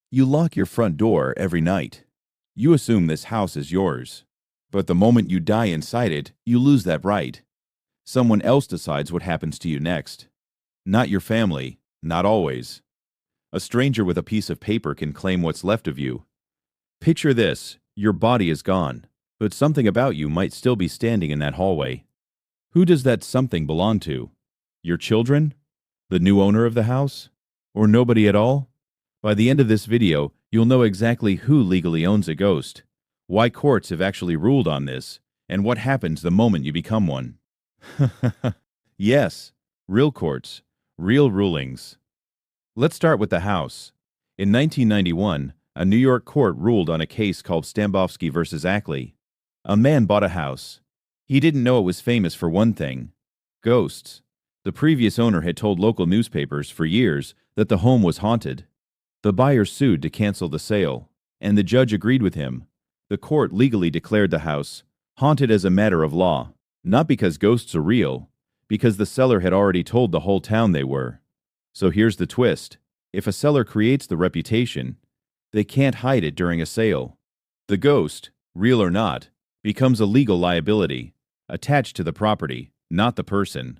You lock your front door every night. You assume this house is yours. But the moment you die inside it, you lose that right. Someone else decides what happens to you next. Not your family, not always. A stranger with a piece of paper can claim what's left of you. Picture this: your body is gone, but something about you might still be standing in that hallway. Who does that something belong to? Your children? The new owner of the house? Or nobody at all? By the end of this video, you'll know exactly who legally owns a ghost, why courts have actually ruled on this, and what happens the moment you become one. Yes, real courts, real rulings. Let's start with the house. In 1991, a New York court ruled on a case called Stambovsky versus Ackley. A man bought a house. He didn't know it was famous for one thing: ghosts. The previous owner had told local newspapers for years that the home was haunted. The buyer sued to cancel the sale, and the judge agreed with him. The court legally declared the house haunted as a matter of law, not because ghosts are real, because the seller had already told the whole town they were. So here's the twist: if a seller creates the reputation, they can't hide it during a sale. The ghost, real or not, becomes a legal liability, attached to the property, not the person.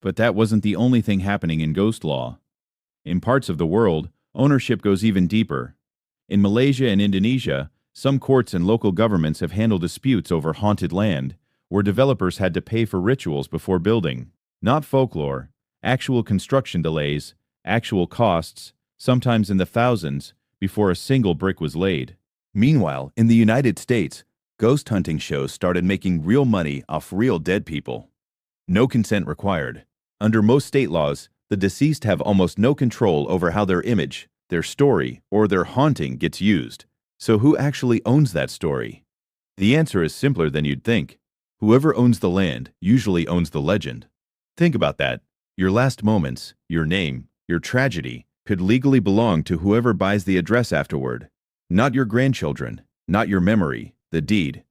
But that wasn't the only thing happening in ghost law. In parts of the world, ownership goes even deeper. In Malaysia and Indonesia, some courts and local governments have handled disputes over haunted land, where developers had to pay for rituals before building. Not folklore, actual construction delays, actual costs, sometimes in the thousands, before a single brick was laid. Meanwhile, in the United States, ghost hunting shows started making real money off real dead people. No consent required. Under most state laws, the deceased have almost no control over how their image, their story, or their haunting gets used. So who actually owns that story? The answer is simpler than you'd think. Whoever owns the land usually owns the legend. Think about that. Your last moments, your name, your tragedy, could legally belong to whoever buys the address afterward. Not your grandchildren, not your memory, the deed.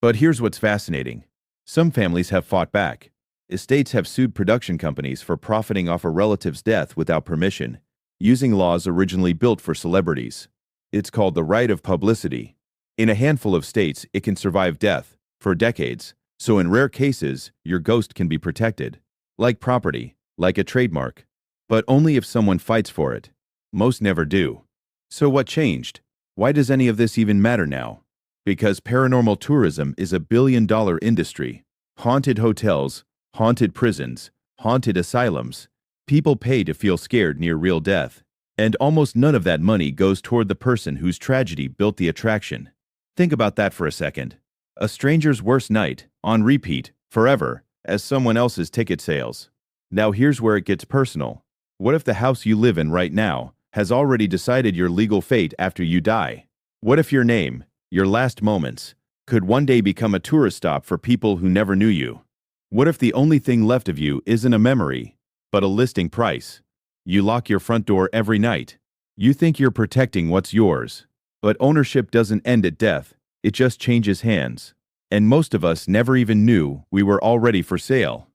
But here's what's fascinating. Some families have fought back. Estates have sued production companies for profiting off a relative's death without permission, using laws originally built for celebrities. It's called the right of publicity. In a handful of states, it can survive death for decades, so in rare cases, your ghost can be protected. Like property, like a trademark. But only if someone fights for it. Most never do. So what changed? Why does any of this even matter now? Because paranormal tourism is a billion-dollar industry. Haunted hotels, haunted prisons, haunted asylums. People pay to feel scared near real death. And almost none of that money goes toward the person whose tragedy built the attraction. Think about that for a second. A stranger's worst night, on repeat, forever, as someone else's ticket sales. Now here's where it gets personal. What if the house you live in right now has already decided your legal fate after you die? What if your name, your last moments, could one day become a tourist stop for people who never knew you? What if the only thing left of you isn't a memory, but a listing price? You lock your front door every night. You think you're protecting what's yours. But ownership doesn't end at death, it just changes hands. And most of us never even knew we were already for sale.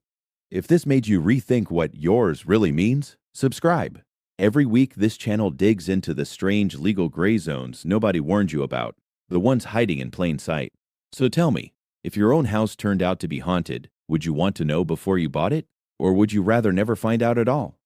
If this made you rethink what yours really means, subscribe. Every week, this channel digs into the strange legal gray zones nobody warned you about, the ones hiding in plain sight. So tell me, if your own house turned out to be haunted, would you want to know before you bought it? Or would you rather never find out at all?